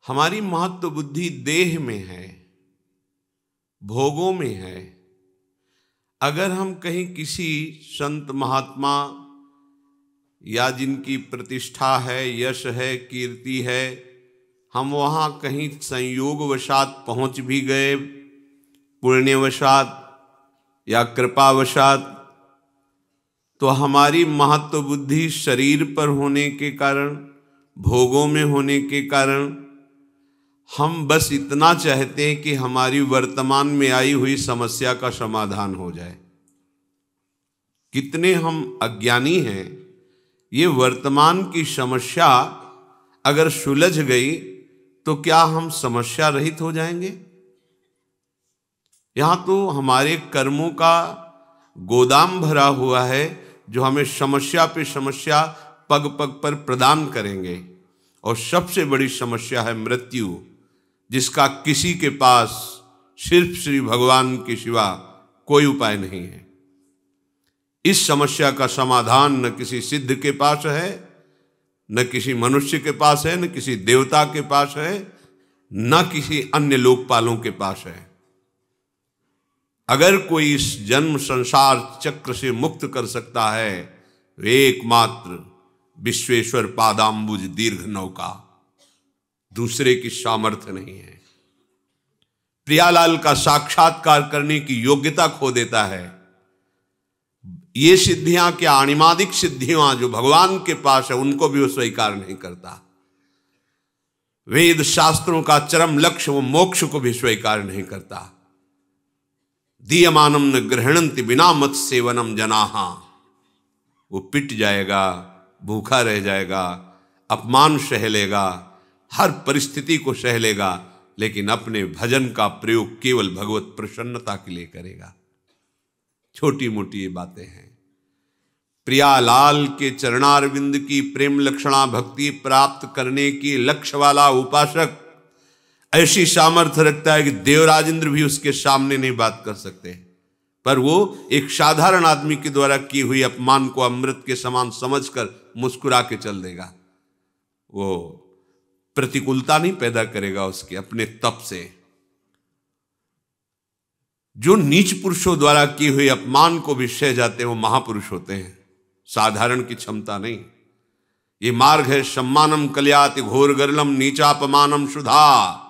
हमारी महत्व बुद्धि देह में है, भोगों में है। अगर हम कहीं किसी संत महात्मा या जिनकी प्रतिष्ठा है, यश है, कीर्ति है, हम वहाँ कहीं संयोगवशात पहुँच भी गए, पुण्यवशात या कृपावशात, तो हमारी महत्व बुद्धि शरीर पर होने के कारण, भोगों में होने के कारण, हम बस इतना चाहते हैं कि हमारी वर्तमान में आई हुई समस्या का समाधान हो जाए। कितने हम अज्ञानी हैं। ये वर्तमान की समस्या अगर सुलझ गई तो क्या हम समस्या रहित हो जाएंगे? यहां तो हमारे कर्मों का गोदाम भरा हुआ है जो हमें समस्या पे समस्या पग पग पर प्रदान करेंगे। और सबसे बड़ी समस्या है मृत्यु, जिसका किसी के पास सिर्फ श्री भगवान के सिवा कोई उपाय नहीं है। इस समस्या का समाधान न किसी सिद्ध के पास है, न किसी मनुष्य के पास है, न किसी देवता के पास है, न किसी अन्य लोकपालों के पास है। अगर कोई इस जन्म संसार चक्र से मुक्त कर सकता है, वे एकमात्र विश्वेश्वर पादाम्बुज दीर्घ नौका, दूसरे की सामर्थ्य नहीं है। प्रियालाल का साक्षात्कार करने की योग्यता खो देता है। ये सिद्धियां क्या, अणिमादिक सिद्धियां जो भगवान के पास है, उनको भी वो स्वीकार नहीं करता। वेद शास्त्रों का चरम लक्ष्य, वो मोक्ष को भी स्वीकार नहीं करता। दीयमानम न गृहणन्ति बिना मत सेवनम जनाहा, वो पिट जाएगा, भूखा रह जाएगा, अपमान सह लेगा, हर परिस्थिति को सह लेगा, लेकिन अपने भजन का प्रयोग केवल भगवत प्रसन्नता के लिए करेगा। छोटी मोटी ये बातें हैं। प्रियालाल के चरणारविंद की प्रेम लक्षणा भक्ति प्राप्त करने की लक्ष्य वाला उपासक ऐसी सामर्थ्य रखता है कि देवराज इंद्र भी उसके सामने नहीं बात कर सकते, पर वो एक साधारण आदमी के द्वारा की हुई अपमान को अमृत के समान समझकर मुस्कुरा के चल देगा। वो प्रतिकूलता नहीं पैदा करेगा उसके अपने तप से। जो नीच पुरुषों द्वारा की हुई अपमान को भी सह जाते हैं, वो महापुरुष होते हैं, साधारण की क्षमता नहीं। ये मार्ग है सम्मानम कल्याति घोर गरलम नीचापमानम सुधा,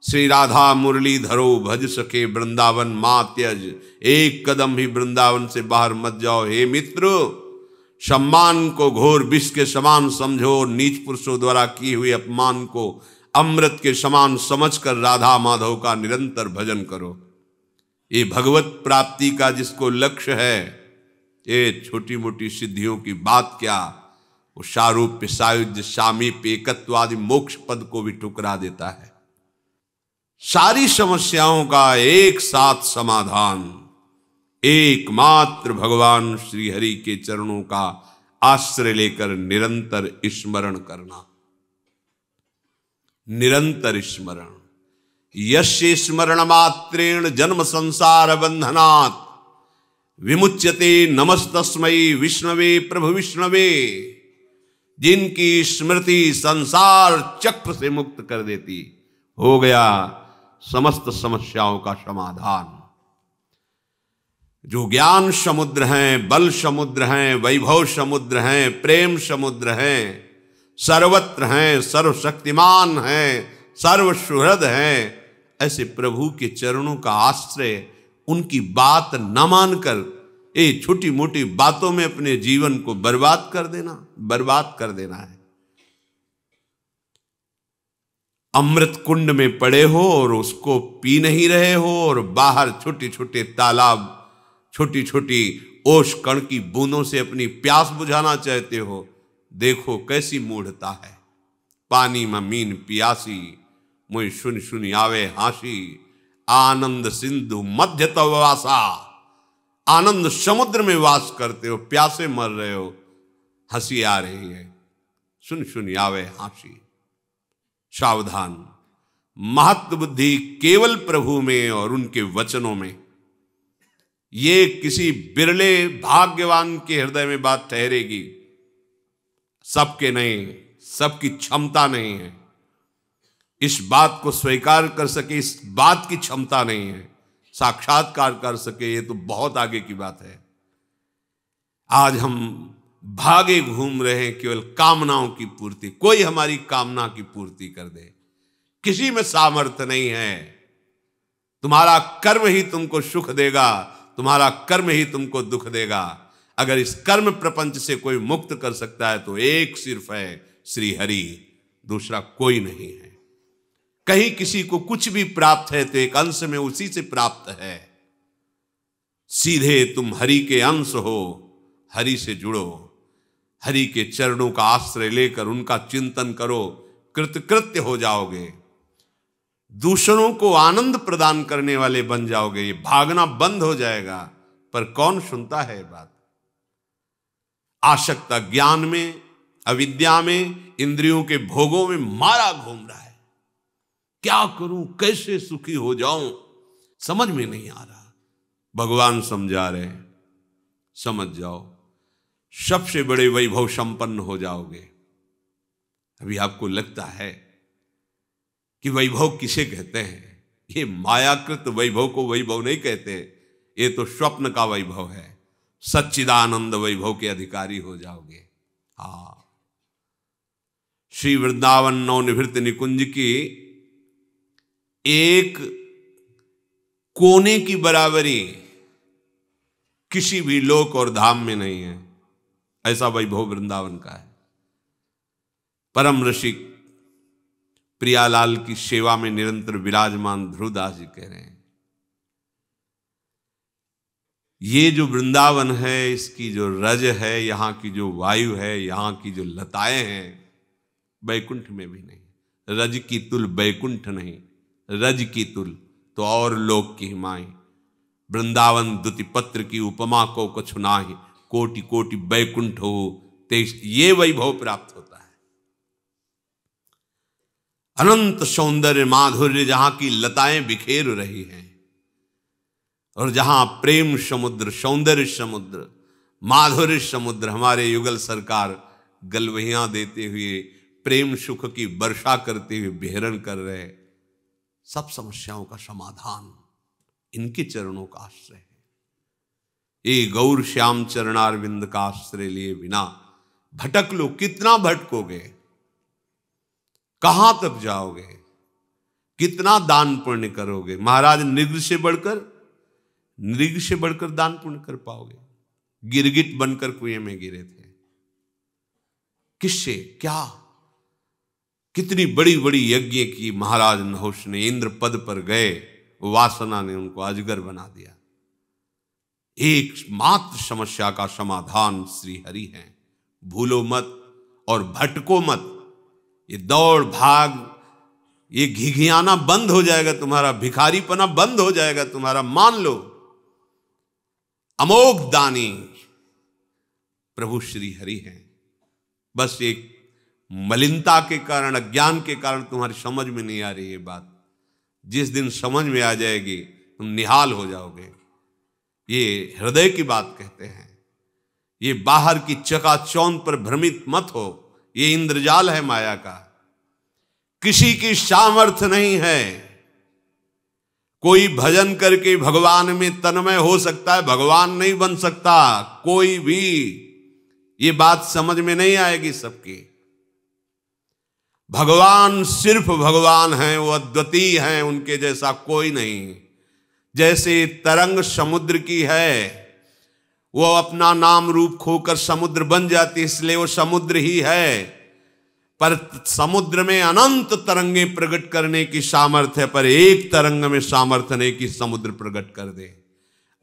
श्री राधा मुरली धरो भज सके वृंदावन मां त्यज, एक कदम भी वृंदावन से बाहर मत जाओ। हे मित्र, सम्मान को घोर विष के समान समझो, नीच पुरुषों द्वारा की हुई अपमान को अमृत के समान समझकर राधा माधव का निरंतर भजन करो। ये भगवत प्राप्ति का जिसको लक्ष्य है, ये छोटी मोटी सिद्धियों की बात क्या, वो सारूप्य सायुज्य सामीप्य एकत्व आदि मोक्ष पद को भी ठुकरा देता है। सारी समस्याओं का एक साथ समाधान एकमात्र भगवान श्री हरि के चरणों का आश्रय लेकर निरंतर स्मरण करना। निरंतर स्मरण। यस्य स्मरण मात्रेण जन्म संसार बंधनात् विमुच्यते नमस्तस्मै विष्णवे प्रभु विष्णवे। जिनकी स्मृति संसार चक्र से मुक्त कर देती, हो गया समस्त समस्याओं का समाधान। जो ज्ञान समुद्र हैं, बल समुद्र हैं, वैभव समुद्र हैं, प्रेम समुद्र हैं, सर्वत्र हैं, सर्वशक्तिमान हैं, सर्वसुहृद हैं, ऐसे प्रभु के चरणों का आश्रय, उनकी बात न मानकर ये छोटी मोटी बातों में अपने जीवन को बर्बाद कर देना है। अमृत कुंड में पड़े हो और उसको पी नहीं रहे हो, और बाहर छोटे छोटे तालाब, छोटी छोटी ओस कण की बूंदों से अपनी प्यास बुझाना चाहते हो। देखो कैसी मूढ़ता है। पानी में मीन पियासी, मुझ सुन सुन आवे हासी, आनंद सिंधु मध्य तव वासा। आनंद समुद्र में वास करते हो, प्यासे मर रहे हो, हंसी आ रही है, सुन सुन आवे हासी। सावधान। महत्व बुद्धि केवल प्रभु में और उनके वचनों में। ये किसी बिरले भाग्यवान के हृदय में बात ठहरेगी, सबके नहीं, सबकी क्षमता नहीं है। इस बात को स्वीकार कर सके, इस बात की क्षमता नहीं है, साक्षात्कार कर सके, ये तो बहुत आगे की बात है। आज हम भागे घूम रहे हैं केवल कामनाओं की पूर्ति, कोई हमारी कामना की पूर्ति कर दे, किसी में सामर्थ्य नहीं है। तुम्हारा कर्म ही तुमको सुख देगा, तुम्हारा कर्म ही तुमको दुख देगा। अगर इस कर्म प्रपंच से कोई मुक्त कर सकता है तो एक सिर्फ है श्री हरि, दूसरा कोई नहीं है। कहीं किसी को कुछ भी प्राप्त है तो एक अंश में उसी से प्राप्त है। सीधे तुम हरि के अंश हो, हरि से जुड़ो, हरि के चरणों का आश्रय लेकर उनका चिंतन करो, कृतकृत्य हो जाओगे, दूसरों को आनंद प्रदान करने वाले बन जाओगे। ये भागना बंद हो जाएगा। पर कौन सुनता है ये बात? आसक्त ज्ञान में, अविद्या में, इंद्रियों के भोगों में मारा घूम रहा है। क्या करूं, कैसे सुखी हो जाऊं, समझ में नहीं आ रहा। भगवान समझा रहे, समझ जाओ, सबसे बड़े वैभव संपन्न हो जाओगे। अभी आपको लगता है कि वैभव किसे कहते हैं? ये मायाकृत वैभव को वैभव नहीं कहते, ये तो स्वप्न का वैभव है। सच्चिदानंद वैभव के अधिकारी हो जाओगे। हाँ, श्री वृंदावन नवनिभृत निकुंज की एक कोने की बराबरी किसी भी लोक और धाम में नहीं है। ऐसा वैभव वृंदावन का है। परम ऋषि प्रियालाल की सेवा में निरंतर विराजमान ध्रुवदास जी कह रहे हैं, ये जो वृंदावन है, इसकी जो रज है, यहां की जो वायु है, यहां की जो लताएं हैं, बैकुंठ में भी नहीं। रज की तुल बैकुंठ नहीं, रज की तुल तो और लोक की हिमाई। वृंदावन दुति पत्र की उपमा को कछु नाही, कोटि कोटि बैकुंठ हो तेज। ये वैभव प्राप्त होता है। अनंत सौंदर्य माधुर्य, जहां की लताएं बिखेर रही हैं और जहां प्रेम समुद्र, सौंदर्य समुद्र, माधुर्य समुद्र, हमारे युगल सरकार गलवहियां देते हुए प्रेम सुख की वर्षा करते हुए बेहरण कर रहे। सब समस्याओं का समाधान इनके चरणों का आश्रय है। ये गौर श्याम चरणारविंद का आश्रय लिए बिना भटक लो, कितना भटकोगे, कहां तक जाओगे, कितना दान पुण्य करोगे? महाराज नृग से बढ़कर दान पुण्य कर पाओगे? गिरगिट बनकर कुएं में गिरे थे। किससे क्या? कितनी बड़ी बड़ी यज्ञ की महाराज नहुष ने, इंद्र पद पर गए, वासना ने उनको अजगर बना दिया। एकमात्र समस्या का समाधान श्री हरि है। भूलो मत और भटको मत। ये दौड़ भाग, ये घिघियाना बंद हो जाएगा तुम्हारा, भिखारीपना बंद हो जाएगा तुम्हारा। मान लो अमोघ दानी प्रभु श्री हरि हैं। बस एक मलिनता के कारण, अज्ञान के कारण तुम्हारी समझ में नहीं आ रही ये बात। जिस दिन समझ में आ जाएगी तुम निहाल हो जाओगे। ये हृदय की बात कहते हैं। ये बाहर की चकाचौंध पर भ्रमित मत हो, ये इंद्रजाल है माया का। किसी की सामर्थ्य नहीं है। कोई भजन करके भगवान में तन्मय हो सकता है, भगवान नहीं बन सकता कोई भी। ये बात समझ में नहीं आएगी सबकी। भगवान सिर्फ भगवान हैं, वो अद्वितीय हैं, उनके जैसा कोई नहीं। जैसे तरंग समुद्र की है, वो अपना नाम रूप खोकर समुद्र बन जाती है, इसलिए वो समुद्र ही है। पर समुद्र में अनंत तरंगे प्रकट करने की सामर्थ्य है, पर एक तरंग में सामर्थ्य नहीं कि समुद्र प्रकट कर दे।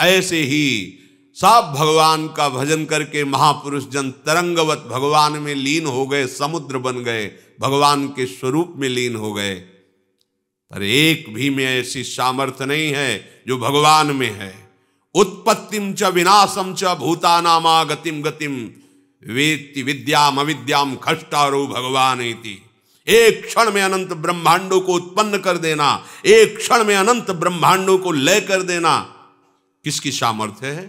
ऐसे ही सब भगवान का भजन करके महापुरुष जन तरंगवत भगवान में लीन हो गए, समुद्र बन गए, भगवान के स्वरूप में लीन हो गए। पर एक भी में ऐसी सामर्थ्य नहीं है जो भगवान में है। उत्पत्तिम च विनाशम च भूतानामा गतिम गतिम वेत्ति विद्याम अविद्याम खष्टारो भगवान इति। एक क्षण में अनंत ब्रह्मांडों को उत्पन्न कर देना, एक क्षण में अनंत ब्रह्मांडों को लय कर देना, किसकी सामर्थ्य है?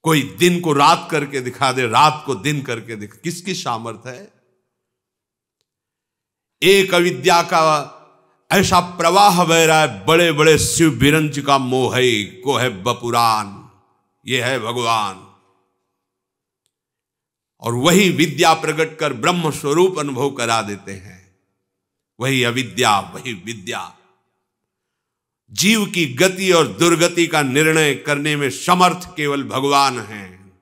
कोई दिन को रात करके दिखा दे, रात को दिन करके दिखा, किसकी सामर्थ्य है? एक अविद्या का ऐसा प्रवाह बह रहा है, बड़े बड़े शिव बिरंच का मोह को है बपुरान, ये है भगवान। और वही विद्या प्रकट कर ब्रह्म स्वरूप अनुभव करा देते हैं। वही अविद्या, वही विद्या। जीव की गति और दुर्गति का निर्णय करने में समर्थ केवल भगवान हैं,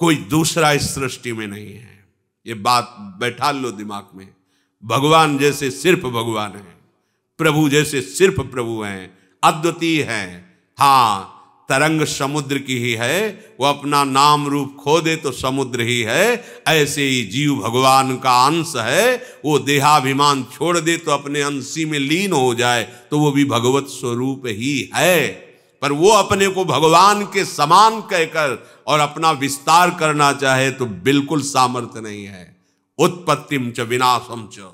कोई दूसरा इस सृष्टि में नहीं है। ये बात बैठा लो दिमाग में। भगवान जैसे सिर्फ भगवान है, प्रभु जैसे सिर्फ प्रभु हैं, अद्वितीय हैं। हाँ, तरंग समुद्र की ही है, वो अपना नाम रूप खो दे तो समुद्र ही है। ऐसे ही जीव भगवान का अंश है, वो देहाभिमान छोड़ दे तो अपने अंशी में लीन हो जाए तो वो भी भगवत स्वरूप ही है। पर वो अपने को भगवान के समान कहकर और अपना विस्तार करना चाहे तो बिल्कुल सामर्थ्य नहीं है। उत्पत्तिम च विनाशम च,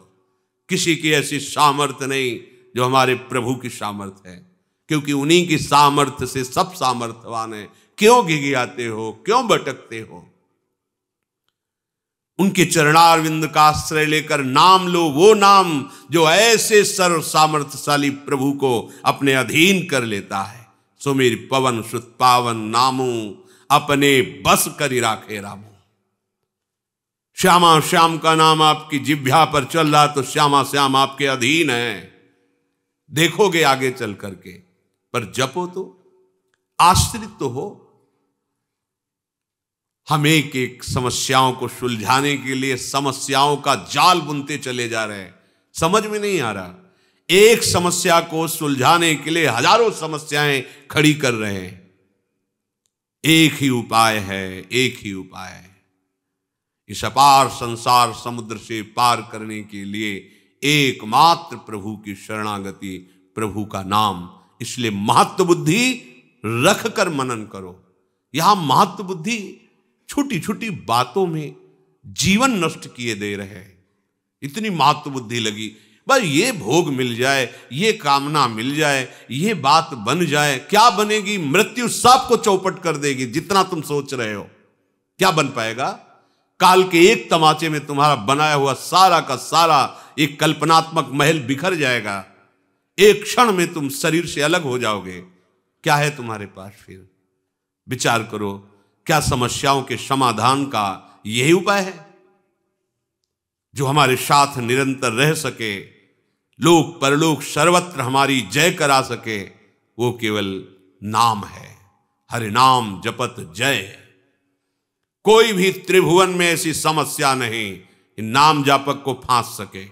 किसी की ऐसी सामर्थ्य नहीं जो हमारे प्रभु की सामर्थ्य है, क्योंकि उन्हीं की सामर्थ्य से सब सामर्थ्यवान है। क्यों घिघियाते हो, क्यों भटकते हो? उनके चरणारविंद का आश्रय लेकर नाम लो, वो नाम जो ऐसे सर्व सामर्थ्यशाली प्रभु को अपने अधीन कर लेता है। सुमिर पवन सुत पावन नामू, अपने बस करी राखे रामू। श्यामा श्याम का नाम आपकी जिह्वा पर चल रहा तो श्यामा श्याम आपके अधीन है, देखोगे आगे चल करके। पर जपो तो, आश्रित तो हो। हम एक एक समस्याओं को सुलझाने के लिए समस्याओं का जाल बुनते चले जा रहे हैं, समझ में नहीं आ रहा। एक समस्या को सुलझाने के लिए हजारों समस्याएं खड़ी कर रहे हैं। एक ही उपाय है, एक ही उपाय है। इस अपार संसार समुद्र से पार करने के लिए एकमात्र प्रभु की शरणागति, प्रभु का नाम। इसलिए महत्व बुद्धि रख कर मनन करो। यहां महत्व बुद्धि छोटी छोटी बातों में जीवन नष्ट किए दे रहे हैं। इतनी महत्व बुद्धि लगी, बस ये भोग मिल जाए, ये कामना मिल जाए, ये बात बन जाए। क्या बनेगी? मृत्यु सबको चौपट कर देगी। जितना तुम सोच रहे हो क्या बन पाएगा? काल के एक तमाचे में तुम्हारा बनाया हुआ सारा का सारा एक कल्पनात्मक महल बिखर जाएगा। एक क्षण में तुम शरीर से अलग हो जाओगे। क्या है तुम्हारे पास फिर? विचार करो, क्या समस्याओं के समाधान का यही उपाय है जो हमारे साथ निरंतर रह सके, लोक परलोक सर्वत्र हमारी जय करा सके? वो केवल नाम है। हरि नाम जपत जय। कोई भी त्रिभुवन में ऐसी समस्या नहीं नाम जापक को फांस सके।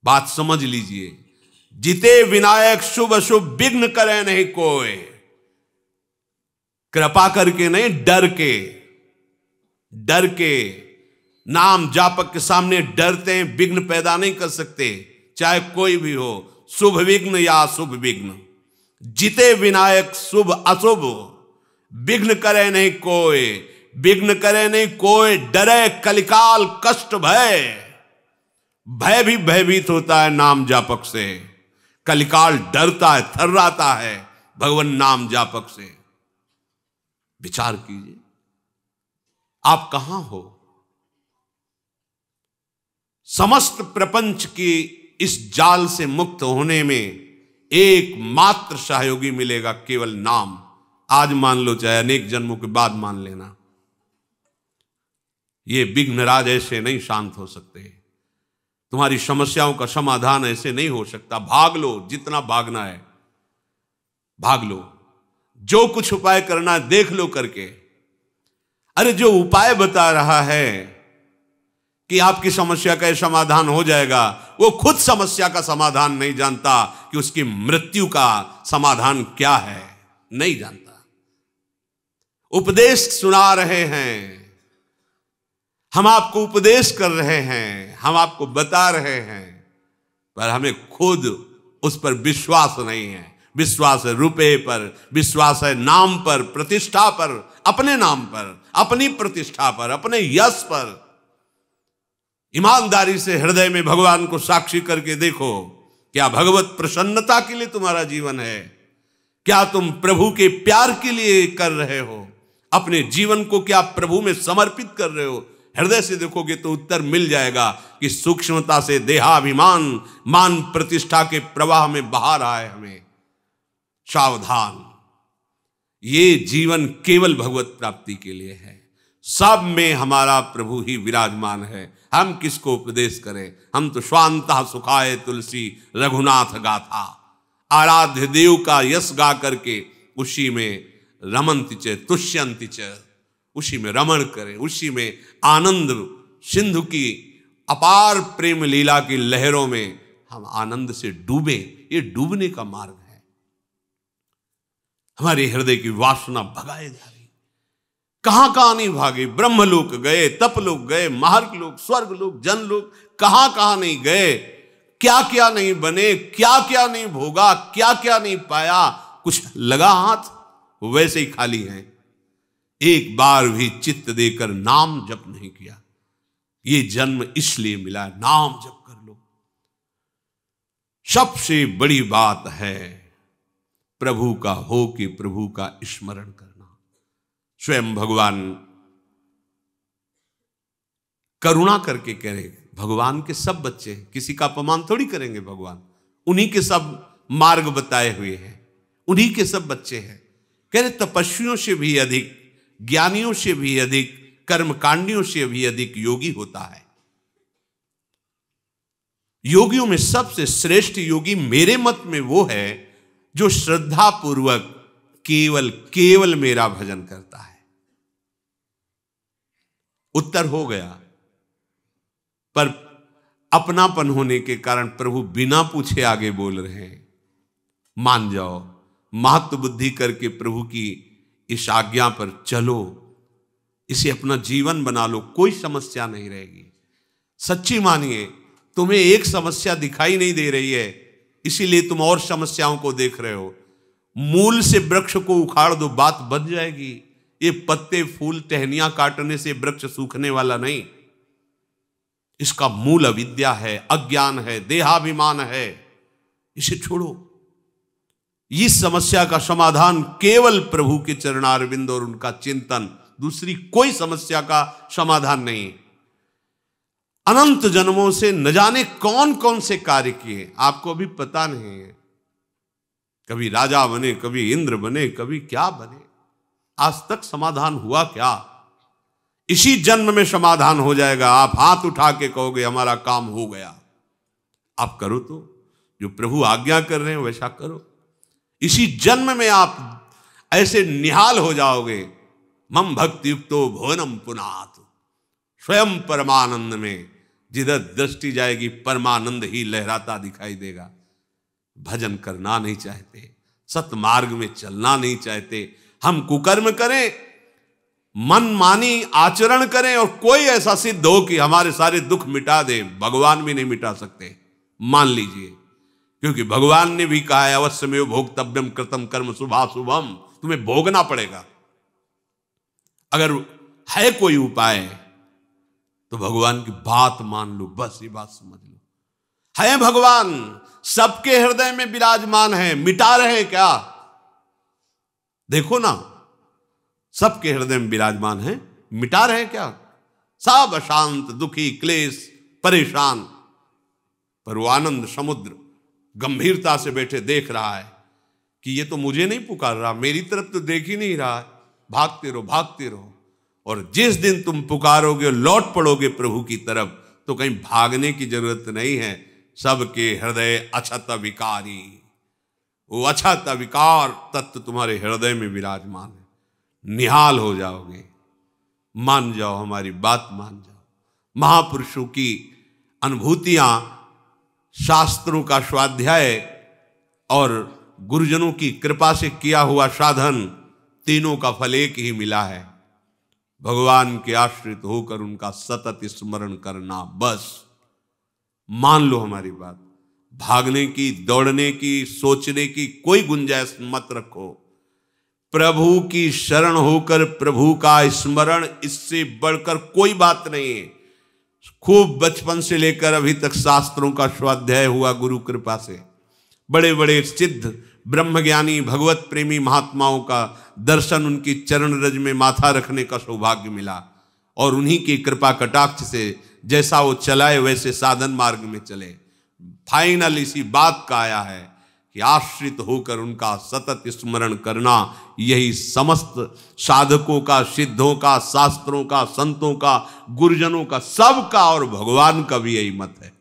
बात समझ लीजिए। जिते विनायक शुभ अशुभ विघ्न करे नहीं कोई। कृपा करके नहीं, डर के। डर के नाम जापक के सामने डरते हैं, विघ्न पैदा नहीं कर सकते, चाहे कोई भी हो, शुभ विघ्न या अशुभ विघ्न। जिते विनायक शुभ अशुभ विघ्न करे नहीं कोई। विघ्न करे नहीं कोई, डरे कलिकाल कष्ट भय। भय भी भयभीत होता है नाम जापक से। कलिकाल डरता है, थर्राता है भगवान नाम जापक से। विचार कीजिए, आप कहां हो? समस्त प्रपंच की इस जाल से मुक्त होने में एकमात्र सहयोगी मिलेगा, केवल नाम। आज मान लो, चाहे अनेक जन्मों के बाद मान लेना। ये विघ्नराज ऐसे नहीं शांत हो सकते। तुम्हारी समस्याओं का समाधान ऐसे नहीं हो सकता। भाग लो, जितना भागना है भाग लो। जो कुछ उपाय करना है देख लो करके। अरे जो उपाय बता रहा है कि आपकी समस्या का समाधान हो जाएगा, वो खुद समस्या का समाधान नहीं जानता कि उसकी मृत्यु का समाधान क्या है, नहीं जानता। उपदेश सुना रहे हैं, हम आपको उपदेश कर रहे हैं, हम आपको बता रहे हैं, पर हमें खुद उस पर विश्वास नहीं है। विश्वास है रुपए पर, विश्वास है नाम पर, प्रतिष्ठा पर, अपने नाम पर, अपनी प्रतिष्ठा पर, अपने यश पर। ईमानदारी से हृदय में भगवान को साक्षी करके देखो, क्या भगवत प्रसन्नता के लिए तुम्हारा जीवन है? क्या तुम प्रभु के प्यार के लिए कर रहे हो? अपने जीवन को क्या प्रभु में समर्पित कर रहे हो? हृदय से देखोगे तो उत्तर मिल जाएगा कि सूक्ष्मता से देहाभिमान मान प्रतिष्ठा के प्रवाह में बहा रहा है हमें। सावधान, ये जीवन केवल भगवत प्राप्ति के लिए है। सब में हमारा प्रभु ही विराजमान है। हम किसको उपदेश करें? हम तो स्वांतः सुखाय तुलसी रघुनाथ गाथा, आराध्य देव का यश गा करके उसी में रमन्ति च तुष्यन्ति च, उसी में रमण करें, उसी में आनंद सिंधु की अपार प्रेम लीला की लहरों में हम आनंद से डूबे। ये डूबने का मार्ग है। हमारे हृदय की वासना भगाए जा रही, कहां कहां नहीं भागे। ब्रह्मलोक गए, तपलोक गए, महार्ग लोक, स्वर्ग लोक, जनलोक, कहां कहां नहीं गए। क्या क्या नहीं बने, क्या क्या नहीं भोगा, क्या क्या नहीं पाया। कुछ लगा हाथ वैसे ही खाली हैं। एक बार भी चित्त देकर नाम जप नहीं किया। ये जन्म इसलिए मिला, नाम जप कर लो। सबसे बड़ी बात है प्रभु का हो कि प्रभु का स्मरण करना। स्वयं भगवान करुणा करके कह रहे, भगवान के सब बच्चे हैं, किसी का अपमान थोड़ी करेंगे भगवान। उन्हीं के सब मार्ग बताए हुए हैं, उन्हीं के सब बच्चे हैं। कह रहे तपस्वियों से भी अधिक, ज्ञानियों से भी अधिक, कर्मकांडियों से भी अधिक योगी होता है। योगियों में सबसे श्रेष्ठ योगी मेरे मत में वो है जो श्रद्धा पूर्वक केवल केवल मेरा भजन करता है। उत्तर हो गया, पर अपनापन होने के कारण प्रभु बिना पूछे आगे बोल रहे हैं। मान जाओ, महत्व बुद्धि करके प्रभु की इस आज्ञा पर चलो, इसे अपना जीवन बना लो, कोई समस्या नहीं रहेगी। सच्ची मानिए, तुम्हें एक समस्या दिखाई नहीं दे रही है, इसीलिए तुम और समस्याओं को देख रहे हो। मूल से वृक्ष को उखाड़ दो, बात बन जाएगी। ये पत्ते फूल टहनियां काटने से वृक्ष सूखने वाला नहीं। इसका मूल अविद्या है, अज्ञान है, देहाभिमान है। इसे छोड़ो। इस समस्या का समाधान केवल प्रभु के चरणारविंद और उनका चिंतन, दूसरी कोई समस्या का समाधान नहीं। अनंत जन्मों से न जाने कौन कौन से कार्य किए, आपको अभी पता नहीं है। कभी राजा बने, कभी इंद्र बने, कभी क्या बने, आज तक समाधान हुआ क्या? इसी जन्म में समाधान हो जाएगा। आप हाथ उठा के कहोगे हमारा काम हो गया। आप करो, तो जो प्रभु आज्ञा कर रहे हैं वैसा करो। इसी जन्म में आप ऐसे निहाल हो जाओगे। मम भक्ति युक्तो भुवनम पुनात, स्वयं परमानंद में जिधर दृष्टि जाएगी परमानंद ही लहराता दिखाई देगा। भजन करना नहीं चाहते, सतमार्ग में चलना नहीं चाहते, हम कुकर्म करें, मनमानी आचरण करें और कोई ऐसा सिद्ध हो कि हमारे सारे दुख मिटा दे, भगवान भी नहीं मिटा सकते। मान लीजिए, क्योंकि भगवान ने भी कहा है अवश्यमेव भोक्तव्यम कृतम कर्म शुभाशुभम, तुम्हें भोगना पड़ेगा। अगर है कोई उपाय तो भगवान की बात मान लो, बस ये बात समझ लो। है भगवान, सबके हृदय में विराजमान है, मिटा रहे क्या? देखो ना, सबके हृदय में विराजमान है, मिटा रहे क्या? सब अशांत, दुखी, क्लेश, परेशान, पर वो आनंद समुद्र गंभीरता से बैठे देख रहा है कि ये तो मुझे नहीं पुकार रहा, मेरी तरफ तो देख ही नहीं रहा है। भागते रहो, भागते रहो। और जिस दिन तुम पुकारोगे, लौट पड़ोगे प्रभु की तरफ, तो कहीं भागने की जरूरत नहीं है। सबके हृदय अछत विकारी, वो अछत विकार तत्व तुम्हारे हृदय में विराजमान है। निहाल हो जाओगे। मान जाओ, हमारी बात मान जाओ। महापुरुषों की अनुभूतियां, शास्त्रों का स्वाध्याय और गुरुजनों की कृपा से किया हुआ साधन, तीनों का फल एक ही मिला है। भगवान के आश्रित होकर उनका सतत स्मरण करना। बस मान लो हमारी बात। भागने की, दौड़ने की, सोचने की कोई गुंजाइश मत रखो। प्रभु की शरण होकर प्रभु का स्मरण, इससे बढ़कर कोई बात नहीं है। खूब बचपन से लेकर अभी तक शास्त्रों का स्वाध्याय हुआ गुरु कृपा से। बड़े बड़े सिद्ध ब्रह्मज्ञानी भगवत प्रेमी महात्माओं का दर्शन, उनकी चरण रज में माथा रखने का सौभाग्य मिला। और उन्हीं की कृपा कटाक्ष से जैसा वो चलाए वैसे साधन मार्ग में चले। फाइनल इसी बात का आया है कि आश्रित होकर उनका सतत स्मरण करना, यही समस्त साधकों का, सिद्धों का, शास्त्रों का, संतों का, गुरुजनों का, सबका और भगवान का भी यही मत है।